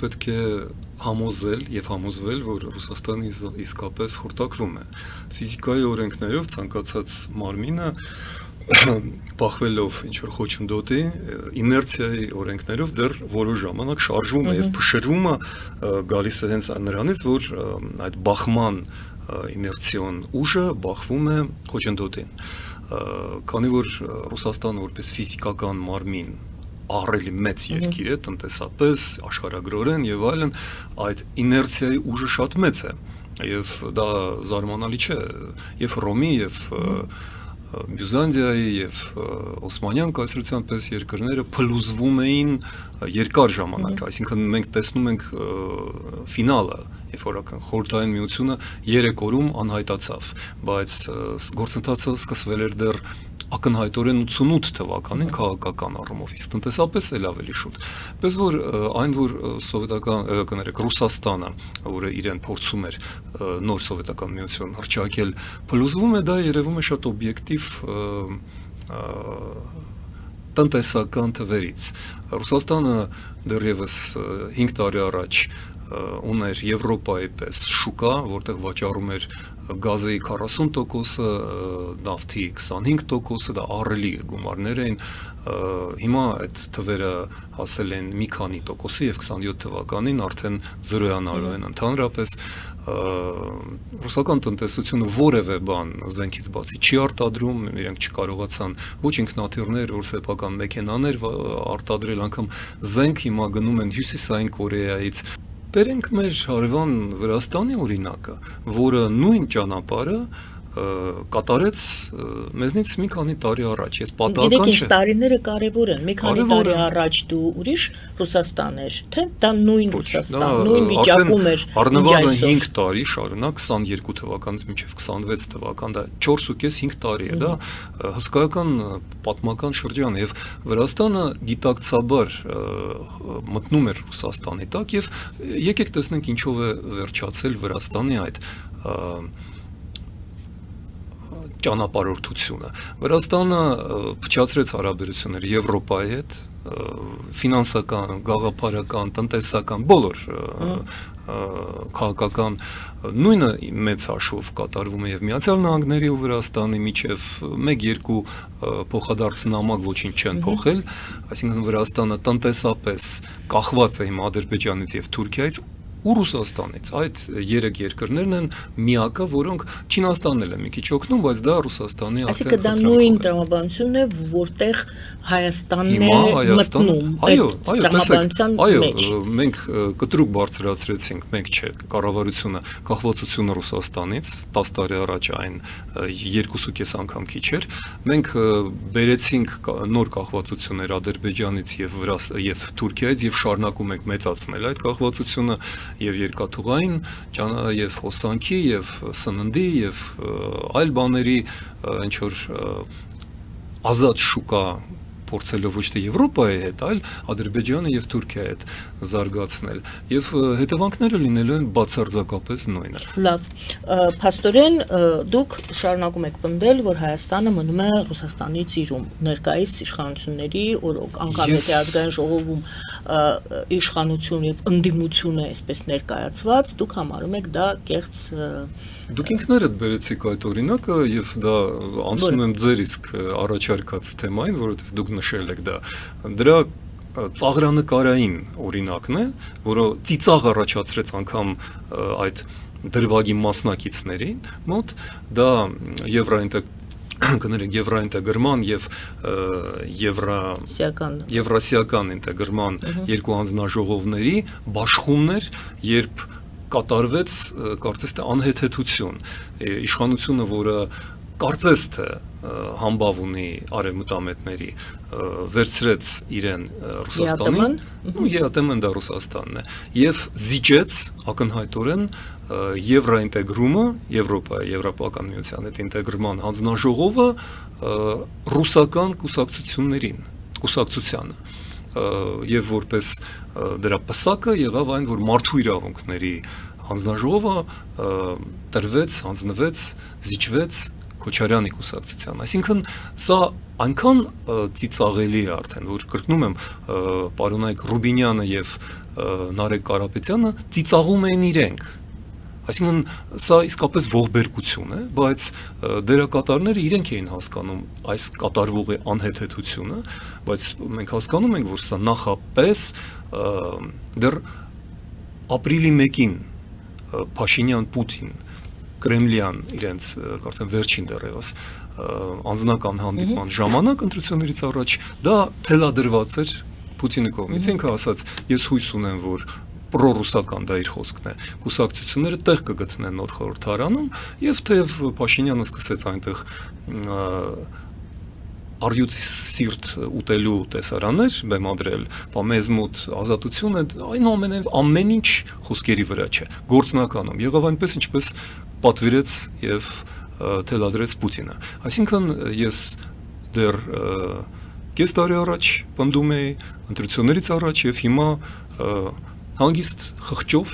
պետք է համոզել եւ համոզվել, որ Ռուսաստանը իսկապես խորտակվում է։ Ֆիզիկայի օրենքներով ցանկացած մարմինը բախվելով ինչ-որ խոչընդոտի, իներցիայի օրենքներով դեռ որոշ ժամանակ շարժվում է եւ փշրումը գալիս է հենց նրանից, որ այդ բախման իներցիոն ուժը բախվում է խոչընդոտին։ Քանի որ Ռուսաստանը որպես ֆիզիկական մարմին ահռելի մեծ երկիր է, տնտեսապես, աշխարհագրորեն եւ այլն, այդ իներցիայի ուժը շատ մեծ է եւ դա զարմանալի չէ, եւ Ռոմի եւ Բյուզանդիայի եւ Օսմանյան կայսրության պես երկրները փլուզվում էին երկար ժամանակ, այսինքն մենք տեսնում ենք ֆինալը, երբ որ խորհրդային միությունը 3 օրում անհայտացավ, բայց գործընթացը սկսվել էր դեռ ակնհայտորեն 88 թվականին քաղաքական առումով, իսկ տնտեսապես էլ ավելի շուտ։ Պես որ այն, որ սովետական Ռուսաստանը, որը իրեն փորձում էր նոր սովետական միություն հռչակել, փլուզվում է, դա երևում է շատ օբյեկտիվ տնտեսական թվերից։ Ռուսաստանը դեռևս 5 տարի առաջ ուներ Եվրոպայի պես շուկա, որտեղ վաճառում էր գազի 40%-ը, նավթի 25%-ը, դա ահռելի գումարներ էին, հիմա այդ թվերը հասել են մի քանի տոկոսի եւ 27 թվականին արդեն զրոյանալու են ընդհանրապես ռուսական տնտեսությունը որևէ բան զենքից բացի չի արտադրում, իրենք չկարողացան ոչ ինքնաթիռներ, ոչ սեփական մեքենաներ արտադրել, անգամ զենք հիմա գնում են Հյուսիսային Կորեայից։ Բերենք մեր հարևան Վրաստանի օրինակը, որը նույն ճանապարհը կատարեց մեզնից մի քանի տարի առաջ։ Ես պատահական չէ։ Գիտեք, ինչ տարիները կարևոր են։ Մի քանի տարի առաջ դու ուրիշ Ռուսաստան էր, թե դա նույն Ռուսաստան, նույն վիճակում էր։ Առնվազն 5 տարի շարունակ 22 թվականից մինչև 26 թվական, դա 4.5 տարի է, դա հսկայական պատմական շրջան է եւ Վրաստանը գիտակցաբար մտնում էր Ռուսաստանի տակ եւ եկեք տեսնենք ինչով է վերջացել Վրաստանի այդ ճանապարհորդությունը։ Վրաստանը փչացրեց հարաբերությունները Եվրոպայի հետ, ֆինանսական, գաղափարական, տնտեսական, բոլոր քաղաքական նույնը մեծ հաշվով կատարվում է եւ Միացյալ Նահանգների ու Վրաստանի միջև 1-2 փոխադարձ նամակ ոչինչ չեն փոխել, այսինքն Վրաստանը տնտեսապես կախված է հիմա Ադրբեջանից եւ Թուրքիայից ու Ռուսաստանից։ Այդ 3 երկրներն են միակը, որոնք Չինաստանն էլ է մի քիչ օգնում, բայց դա Ռուսաստանի Այսինքն դա նույն տրամաբանությունն է, որտեղ Հայաստանն է մտնում այդ տրամաբանության մեջ։ Այո, մենք կտրուկ բարձրացրեցինք, մենք չէ, կառավարությունը կախվածությունը Ռուսաստանից 10 տարի առաջ այն 2.5 անգամ քիչ էր։ Մենք բերեցինք նոր կախվածություններ Ադրբեջանից եւ Թուրքիայից եւ շարունակում ենք մեծացնել այդ կախվածությունը եւ երկաթուղային եւ հոսանքի եւ սննդի եւ այլ բաների ինչ որ ազատ շուկա փորձելով ոչ թե Եվրոպայի հետ, այլ Ադրբեջանը եւ Թուրքիայի հետ զարգացնել եւ հետևանքները լինելու են բացարձակապես նույնը։ Լավ, փաստորեն դուք շարունակում եք պնդել, որ Հայաստանը մնում է Ռուսաստանի ծիրում, ներկայիս իշխանությունների, անգամ եթե ազգային ժողովում իշխանություն եւ ընդդիմություն է այսպես ներկայացված, դուք համարում եք դա կեղծ։ Դուք ինքներդ բերեցիք այդ օրինակը եւ դա անցնում եմ ձեր իսկ առաջարկած թեմային, որովհետեւ դուք նշել եք դա։ Դրա ծաղրանկարային օրինակն է, որը ծիծաղ առաջացրեց անգամ այդ դրվագի մասնակիցներին մոտ, դա եվրոինտեգրման եւ եվրասիական ինտեգրման երկու հանձնաժողովների բաշխումներ, երբ կատարվեց կարծես թե անհեթեթություն, իշխանությունը, որը կարծես թե համբավ ունի արևմտամետների, վերցրեց իրեն Ռուսաստանին, ԵԱՏՄ-ն դա Ռուսաստանն է, եւ զիջեց ակնհայտորեն եվրոինտեգրումը, Եվրոպական միության հետ ինտեգրման հանձնաժողովը ռուսական կուսակցությանը, եւ որպես դրա պսակը եղավ այն, որ մարդու իրավունքների հանձնաժողովը տրվեց, հանձնվեց, զիջվեց Քոչարյանի կուսակցության։ Այսինքն սա այնքան ծիծաղելի է արդեն, որ կրկնում եմ, պարոնայք Ռուբինյանը եւ Նարեկ Կարապետյանը ծիծաղում են իրենք։ Այսինքն սա իսկապես ողբերգություն է, բայց դերակատարները իրենք էին հասկանում այս կատարվողի անհեթեթությունը, բայց մենք հասկանում ենք, որ սա նախապես դեռ ապրիլի 1-ին Փաշինյան-Պուտին Կրեմլյան իրենց կարծեմ վերջին դեռևս անձնական հանդիպման ժամանակ ընտրություններից առաջ դա թելադրված էր Պուտինի կողմից։ Ինքը ասաց, ես հույս ունեմ, որ պրոռուսական դա իր խոսքն է, կուսակցությունները տեղ կգտնեն նոր խորհրդարանում, եւ թեև Փաշինյանը սկսեց այնտեղ արյուծի սիրտ ուտելու տեսարաններ բեմադրել, բա մեզ մոտ ազատություն է, այնուամենայնիվ ամեն ինչ խոսքերի վրա չէ, գործնականում եղավ այնպես, ինչպես պատվիրեց եւ թելադրեց Պուտինը։ Այսինքն ես դեռ կես տարի առաջ պնդում էի ընտրություններից առաջ եւ հիմա հանգիստ խղճով,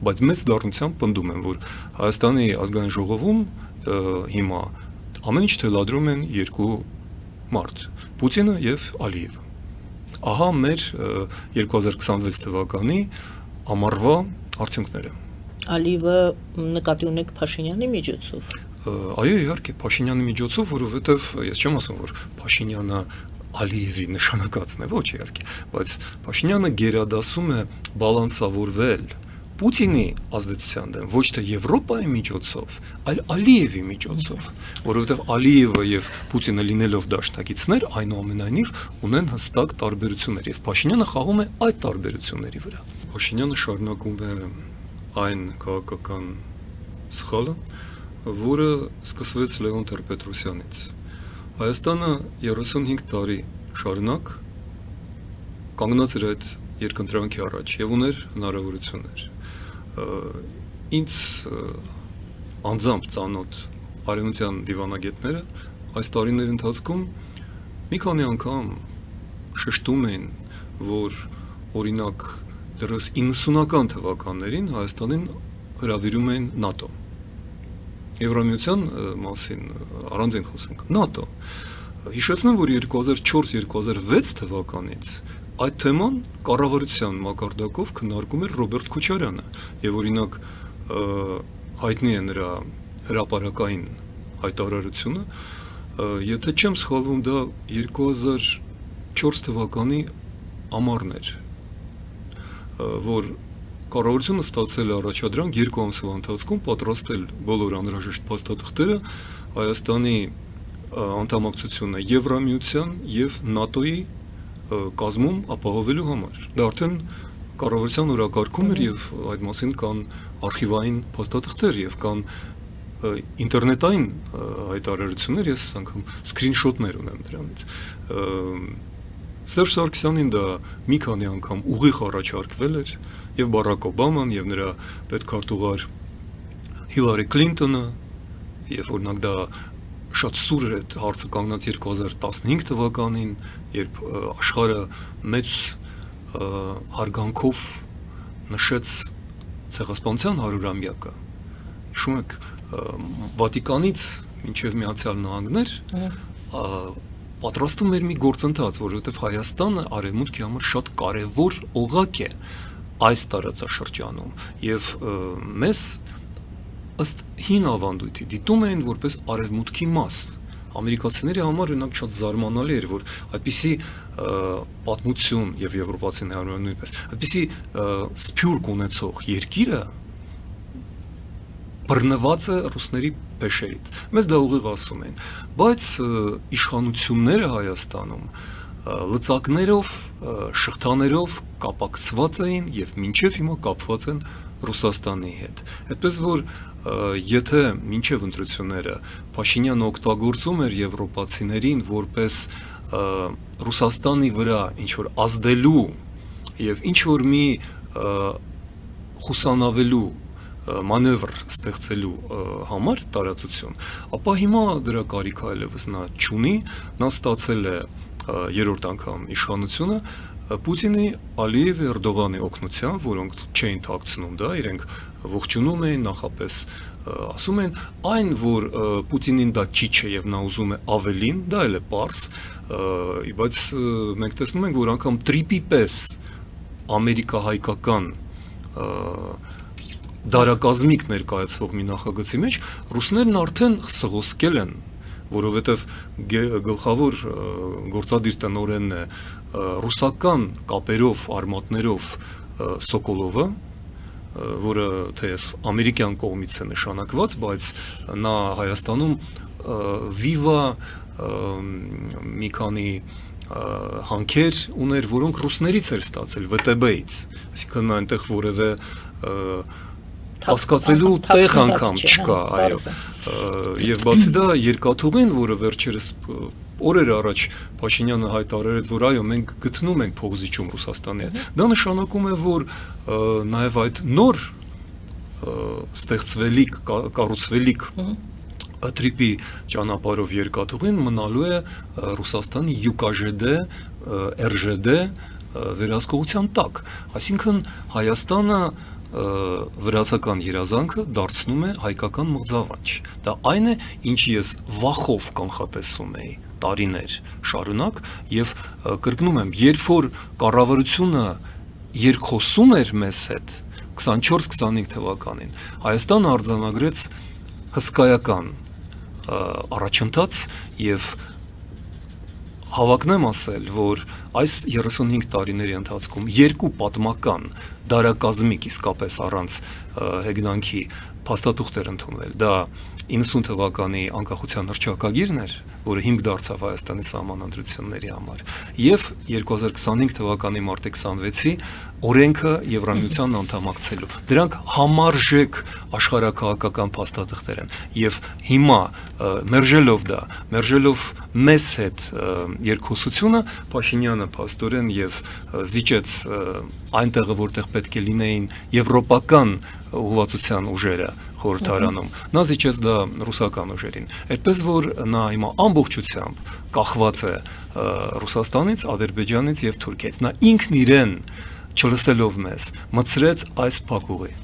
բայց մեծ դառնությամբ պնդում եմ, որ Հայաստանի ազգային ժողովում հիմա ամեն ինչ թելադրում են երկու մարդ, Պուտինը եւ Ալիևը։ Ահա մեր 2026 թվականի ամառվա արդյունքները։ Ալիևը նկատի ունեք Փաշինյանի միջոցով։ Այո, իհարկե, Փաշինյանի միջոցով, որովհետեւ ես չեմ ասում, որ Փաշինյանը Ալիևի նշանակածն է, ոչ իհարկե, բայց Փաշինյանը գերադասում է բալանսավորվել Պուտինի ազդեցության դեմ, ոչ թե Եվրոպայի միջոցով, այլ Ալիևի միջոցով, որովհետև Ալիևը եւ Պուտինը լինելով դաշնակիցներ, այնուամենայնիվ ունեն հստակ տարբերություններ եւ Փաշինյանը խաղում է այդ տարբերությունների վրա։ Փաշինյանը շարունակում է այն քաղաքական սխալը, որը սկսվեց Լևոն Տեր-Պետրոսյանից։ Հայաստանը 35 տարի շարունակ կանգնած էր այդ երկընտրանքի առաջ եւ ուներ հնարավորություններ։ Ինձ անձամբ ծանոթ արևմտյան դիվանագետները այս տարիների ընթացքում մի քանի անգամ շեշտում են, որ օրինակ դեռս 90-ական թվականներին Հայաստանին հրավիրում են ՆԱՏՕ։ Եվրամիության մասին առանց ենք խոսենք ՆԱՏՕ։ Հիշեցնեմ, որ 2004-2006 թվականից այդ թեման կառավարության մակարդակով քննարկում էր Ռոբերտ Քոչարյանը եւ օրինակ հայտնի է նրա հրապարակային հայտարարությունը, եթե չեմ սխալվում, դա 2004 թվականի ամառն էր, որ կառավարությունը ստացել է առաջադրանք 2 ամսվա ընթացքում պատրաստել բոլոր անհրաժեշտ փաստաթղթերը Հայաստանի անդամակցությունը Եվրամիության եւ ՆԱՏՕ-ի կազմում ապահովելու համար։ Դա արդեն կառավարության օրակարգում էր եւ այդ մասին կան արխիվային փաստաթղթեր եւ կան ինտերնետային հայտարարություններ, ես անգամ սկրինշոթներ ունեմ դրանից։ Սերժ Սարգսյանին դա մի քանի անգամ ուղիղ առաջարկվել էր եւ Բարակ Օբաման եւ նրա պետքարտուղար Հիլարի Քլինտոնը եւ օրինակ դա շատ սուր էր այդ հարցը կանգնած 2015 թվականին, երբ աշխարհը մեծ հարգանքով նշեց ցեղասպանության 100-ամյակը։ Հիշում եք, Վատիկանից մինչև Միացյալ Նահանգներ պատրաստում էր մի գործընթաց, որովհետև Հայաստանը արևմուտքի համար շատ կարևոր օղակ է այս տարածաշրջանում եւ մեզ ըստ հին ավանդույթի դիտում էին որպես արևմուտքի մաս։ Ամերիկացիների համար օրինակ շատ զարմանալի էր, որ այդպիսի պատմություն եւ եվրոպացիները նույնպես այդպիսի սփյուռք ունեցող երկիրը բռնված է ռուսների փեշերից։ Մեզ դա ուղիղ ասում են, բայց իշխանությունները Հայաստանում լծակներով, շղթաներով կապակցված էին եւ մինչեւ հիմա կապված են Ռուսաստանի հետ։ Այդպես որ եթե մինչև ընտրությունները Փաշինյանը օգտագործում էր եվրոպացիներին որպես Ռուսաստանի վրա ինչ որ ազդելու եւ ինչ որ մի խուսանավելու մանևր ստեղծելու համար տարածություն, ապա հիմա դրա կարիք այլևս նա չունի, նա ստացել է երրորդ անգամ իշխանությունը, Պուտինի, Ալիևի, Էրդողանի օգնությամբ, որոնք չէին թաքցնում դա, իրենք ողջունում էին, նախապես ասում են, այն, որ Պուտինին դա քիչ է եւ նա ուզում է ավելին, դա էլ է պարզ, բայց մենք տեսնում ենք, որ անգամ տրիպի պես ամերիկա-հայկական դարակազմիկ ներկայացվող մի նախագծի մեջ ռուսներն արդեն սղոսկել են, որովհետև գլխավոր գործադիր տնօրենն է ռուսական կապերով, արմատներով Սոկոլովը, որը թեև ամերիկյան կողմից է նշանակված, բայց նա Հայաստանում վիվա մի քանի հանքեր ուներ, որոնք ռուսներից էր ստացել, ՎՏԲ-ից, այսինքն այնտեղ որևէ հասկացելու տեղ անգամ չկա, այո, եւ բացի դա երկաթուղին, որը վերջերս օրեր առաջ Փաշինյանը հայտարարեց, որ այո, մենք գտնում ենք փողզիչում Ռուսաստանի հետ, դա նշանակում է, որ նաեւ այդ նոր ստեղծվելիք, կառուցվելիք տրիպի ճանապարհով երկաթուղին մնալու է Ռուսաստանի յուկաժդ, ՌԺԴ վերահսկողության տակ, այսինքն Հայաստանը վրացական երազանքը դարձնում է հայկական մղձավանջ, դա այն է, ինչ ես վախով կանխատեսում էի տարիներ շարունակ եւ կրկնում եմ, երբ որ կառավարությունը երկխոսում էր մեզ հետ 24-25 թվականին, Հայաստանը արձանագրեց հսկայական առաջընթաց եւ հավակնեմ ասել, որ այս 35 տարիների ընթացքում երկու պատմական դարակազմիկ իսկապես առանց հեգնանքի փաստաթուղթ էր ընդունվել, դա 90 թվականի անկախության հռչակագիրն էր, որը հիմք դարձավ Հայաստանի սահմանադրությունների համար, եւ 2025 թվականի մարտի 26-ի օրենքը Եվրամիության անդամակցելու։ Դրանք համարժեք աշխարհակահաղական փաստաթղթեր են եւ հիմա մերժելով մեզ հետ երկխոսությունը Փաշինյանը փաստորեն եւ զիջեց այնտեղը, որտեղ պետք է լինեին եվրոպական ուղղվածության ուժերը խորհրդարանում, նա զիջեց դա ռուսական ուժերին։ Այդպես որ նա հիմա ամբողջությամբ կախված է Ռուսաստանից, Ադրբեջանից եւ Թուրքիայից։ Նա ինքն իրեն չլսելով մեզ մցրեց այս փակուղի։